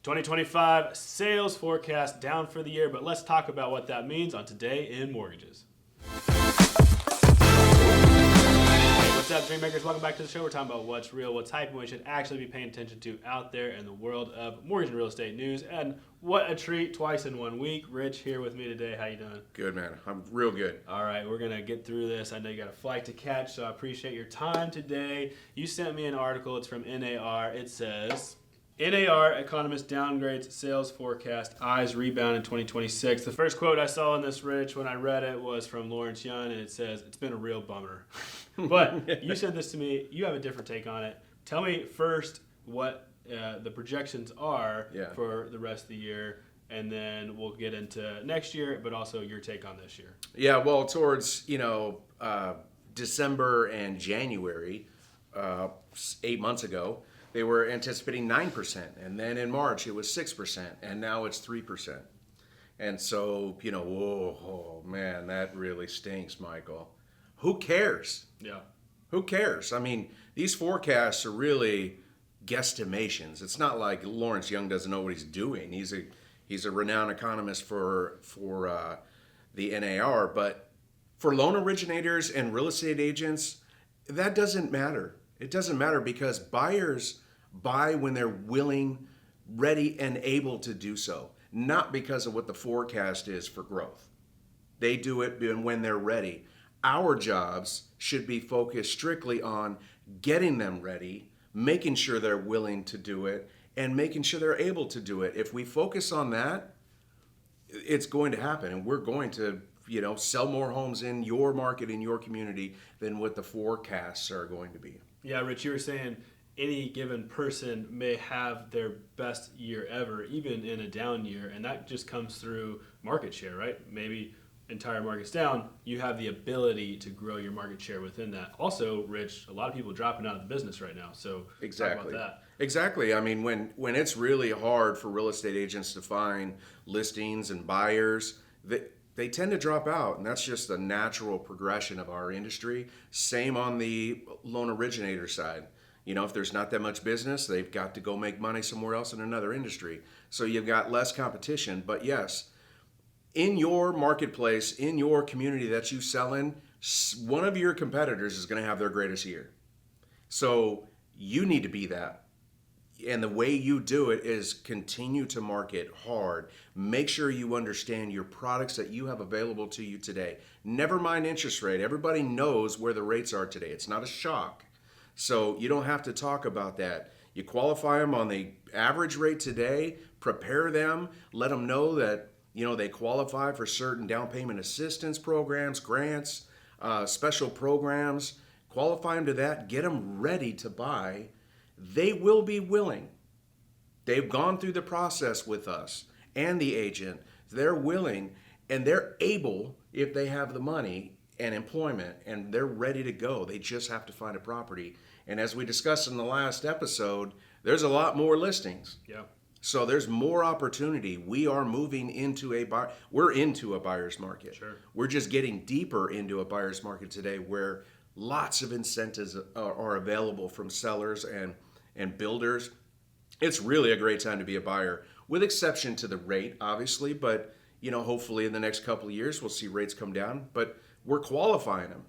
2025 sales forecast down for the year, but let's talk about what that means on Today in Mortgages. What's up, Dreammakers? Welcome back to the show. We're talking about what's real, what's hype, and what we should actually be paying attention to out there in the world of mortgage and real estate news. And what a treat, twice in 1 week. Rich here with me today. How you doing? Good, man. I'm real good. All right, we're going to get through this. I know you got a flight to catch, so I appreciate your time today. You sent me an article. It's from NAR. It says, NAR economist downgrades sales forecast, eyes rebound in 2026. The first quote I saw in this, Rich, when I read it was from Lawrence Young, and it says, it's been a real bummer. But you sent this to me. You have a different take on it. Tell me first what the projections are for the rest of the year, and then we'll get into next year, but also your take on this year. Yeah, well, towards, December and January, 8 months ago, they were anticipating 9%. And then in March, it was 6%. And now it's 3%. And so, whoa, man, that really stinks, Michael. Who cares? Yeah. Who cares? I mean, these forecasts are really guesstimations. It's not like Lawrence Young doesn't know what he's doing. He's a renowned economist for the NAR, but for loan originators and real estate agents, that doesn't matter. It doesn't matter because buyers buy when they're willing, ready, and able to do so, not because of what the forecast is for growth. They do it when they're ready. Our jobs should be focused strictly on getting them ready, making sure they're willing to do it, and making sure they're able to do it. If we focus on that, it's going to happen, and we're going to, sell more homes in your market, in your community, than what the forecasts are going to be. Yeah, Rich, you were saying any given person may have their best year ever, even in a down year, and that just comes through market share, right? Maybe entire market's down, you have the ability to grow your market share within that. Also, Rich, a lot of people dropping out of the business right now, so exactly. Talk about that. Exactly. I mean, when it's really hard for real estate agents to find listings and buyers, they tend to drop out, and that's just the natural progression of our industry. Same on the loan originator side. If there's not that much business, they've got to go make money somewhere else in another industry. So you've got less competition. But yes, in your marketplace, in your community that you sell in, one of your competitors is going to have their greatest year. So you need to be that. And the way you do it is continue to market hard. Make sure you understand your products that you have available to you today. Never mind interest rate. Everybody knows where the rates are today. It's not a shock. So you don't have to talk about that. You qualify them on the average rate today, prepare them, let them know that they qualify for certain down payment assistance programs, grants, special programs. Qualify them to that, get them ready to buy. They will be willing. They've gone through the process with us and the agent. They're willing and they're able, if they have the money and employment, and they're ready to go. They just have to find a property. And as we discussed in the last episode, there's a lot more listings. Yeah. So there's more opportunity. We are moving into we're into a buyer's market. Sure. We're just getting deeper into a buyer's market today where lots of incentives are available from sellers and builders. It's really a great time to be a buyer, with exception to the rate, obviously. But, hopefully in the next couple of years, we'll see rates come down. But we're qualifying them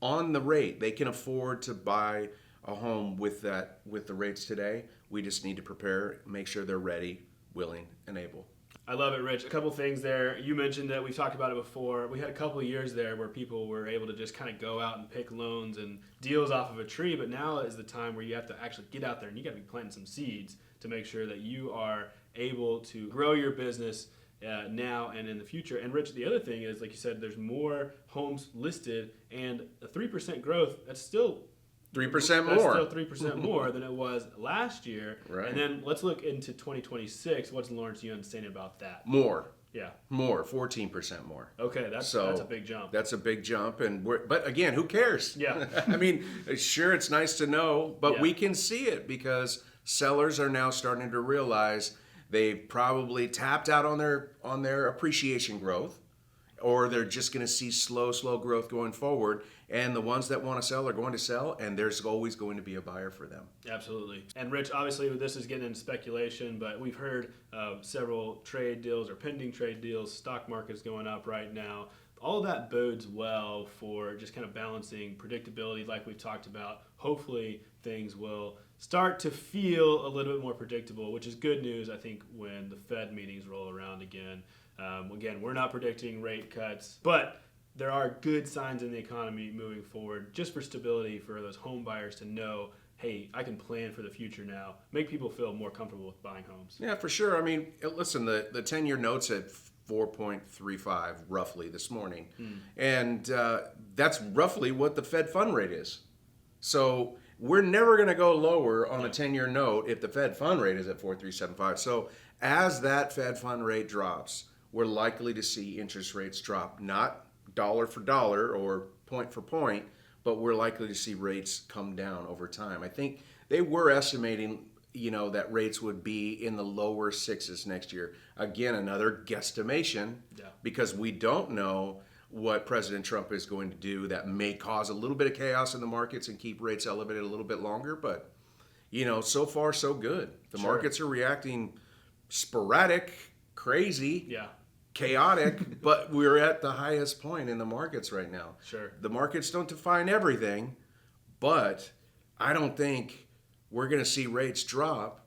on the rate. They can afford to buy a home with the rates today. We just need to prepare, make sure they're ready, willing, and able. I love it, Rich. A couple things there. You mentioned that we've talked about it before. We had a couple of years there where people were able to just kind of go out and pick loans and deals off of a tree, but now is the time where you have to actually get out there and you got to be planting some seeds to make sure that you are able to grow your business now and in the future. And Rich, the other thing is, like you said, there's more homes listed, and a 3% growth, that's still 3% more. That's still 3% more than it was last year. Right. And then let's look into 2026. What's Lawrence Young saying about that? More. Yeah. More, 14% more. Okay, that's a big jump. That's a big jump, but again, who cares? Yeah. I mean, sure, it's nice to know, but we can see it because sellers are now starting to realize they've probably tapped out on their appreciation growth, or they're just going to see slow growth going forward. And the ones that want to sell are going to sell, and there's always going to be a buyer for them. Absolutely. And Rich, obviously this is getting into speculation, but we've heard several trade deals or pending trade deals. Stock market's going up right now. All of that bodes well for just kind of balancing predictability like we've talked about. Hopefully things will start to feel a little bit more predictable, which is good news, I think, when the Fed meetings roll around again. Again, we're not predicting rate cuts, but there are good signs in the economy moving forward just for stability for those home buyers to know, hey, I can plan for the future now, make people feel more comfortable with buying homes. Yeah, for sure. I mean, listen, the 10-year note's at 4.35 roughly this morning. And that's roughly what the Fed fund rate is. So we're never going to go lower on a 10-year note if the Fed fund rate is at 4.375. So as that Fed fund rate drops, we're likely to see interest rates drop, not dollar for dollar or point for point, but we're likely to see rates come down over time. I think they were estimating, that rates would be in the lower sixes next year. Again, another guesstimation, because we don't know what President Trump is going to do that may cause a little bit of chaos in the markets and keep rates elevated a little bit longer. But, so far so good. The markets are reacting sporadic, crazy, chaotic, but we're at the highest point in the markets right now. The markets don't define everything, but I don't think we're going to see rates drop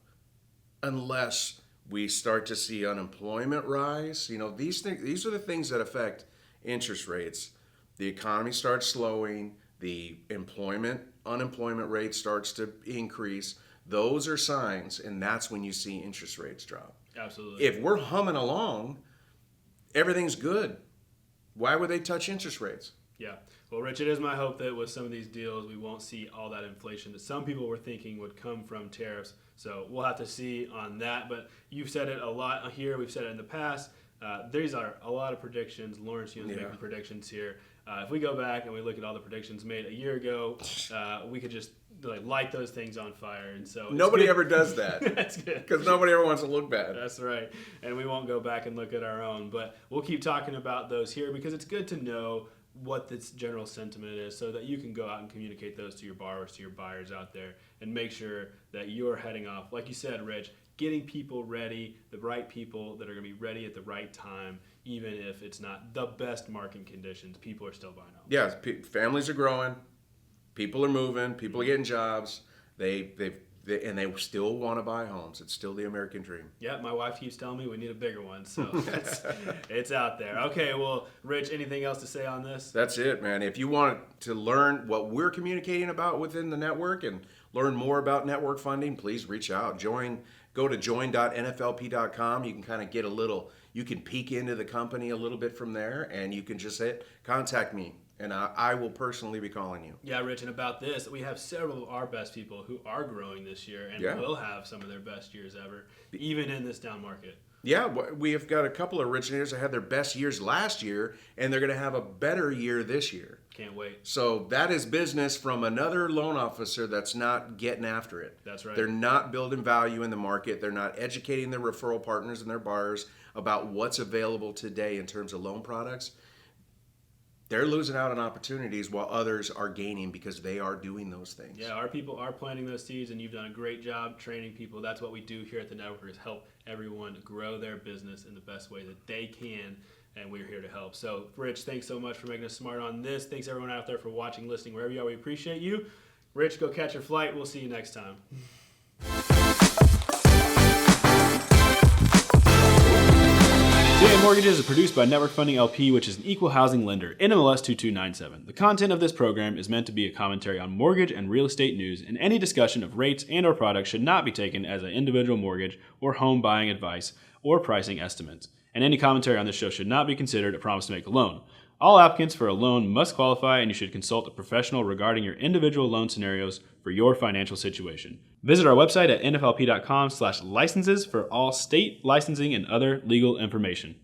unless we start to see unemployment rise. These are the things that affect interest rates. The economy starts slowing, the unemployment rate starts to increase. Those are signs, and that's when you see interest rates drop. Absolutely. If we're humming along, everything's good. Why would they touch interest rates? Yeah. Well, Rich, it is my hope that with some of these deals, we won't see all that inflation that some people were thinking would come from tariffs. So we'll have to see on that. But you've said it a lot here. We've said it in the past. These are a lot of predictions. Lawrence Yuen's making predictions here. If we go back and we look at all the predictions made a year ago, we could just light those things on fire. And so nobody ever does that. That's good. Because nobody ever wants to look bad. That's right. And we won't go back and look at our own. But we'll keep talking about those here because it's good to know what this general sentiment is so that you can go out and communicate those to your borrowers, to your buyers out there, and make sure that you're heading off, like you said, Rich, getting people ready, the right people that are going to be ready at the right time, even if it's not the best market conditions, people are still buying homes. Yeah, families are growing, people are moving, people are getting jobs, and they still want to buy homes. It's still the American dream. Yeah, my wife keeps telling me we need a bigger one, so it's out there. Okay, well, Rich, anything else to say on this? That's it, man. If you want to learn what we're communicating about within the network and learn more about network funding, please reach out. Go to join.nflp.com. You can kind of get you can peek into the company a little bit from there, and you can just hit contact me. And I will personally be calling you. Yeah, Rich, and about this, we have several of our best people who are growing this year and will have some of their best years ever, even in this down market. Yeah, we have got a couple of originators that had their best years last year, and they're going to have a better year this year. Can't wait. So that is business from another loan officer that's not getting after it. That's right. They're not building value in the market. They're not educating their referral partners and their buyers about what's available today in terms of loan products. They're losing out on opportunities while others are gaining because they are doing those things. Yeah, our people are planting those seeds, and you've done a great job training people. That's what we do here at the network, is help everyone grow their business in the best way that they can, and we're here to help. So, Rich, thanks so much for making us smart on this. Thanks, everyone out there, for watching, listening, wherever you are. We appreciate you. Rich, go catch your flight. We'll see you next time. TA Mortgages is produced by Network Funding LP, which is an equal housing lender, NMLS 2297. The content of this program is meant to be a commentary on mortgage and real estate news, and any discussion of rates and/or products should not be taken as an individual mortgage or home buying advice or pricing estimates. And any commentary on this show should not be considered a promise to make a loan. All applicants for a loan must qualify, and you should consult a professional regarding your individual loan scenarios for your financial situation. Visit our website at nflp.com/licenses for all state licensing and other legal information.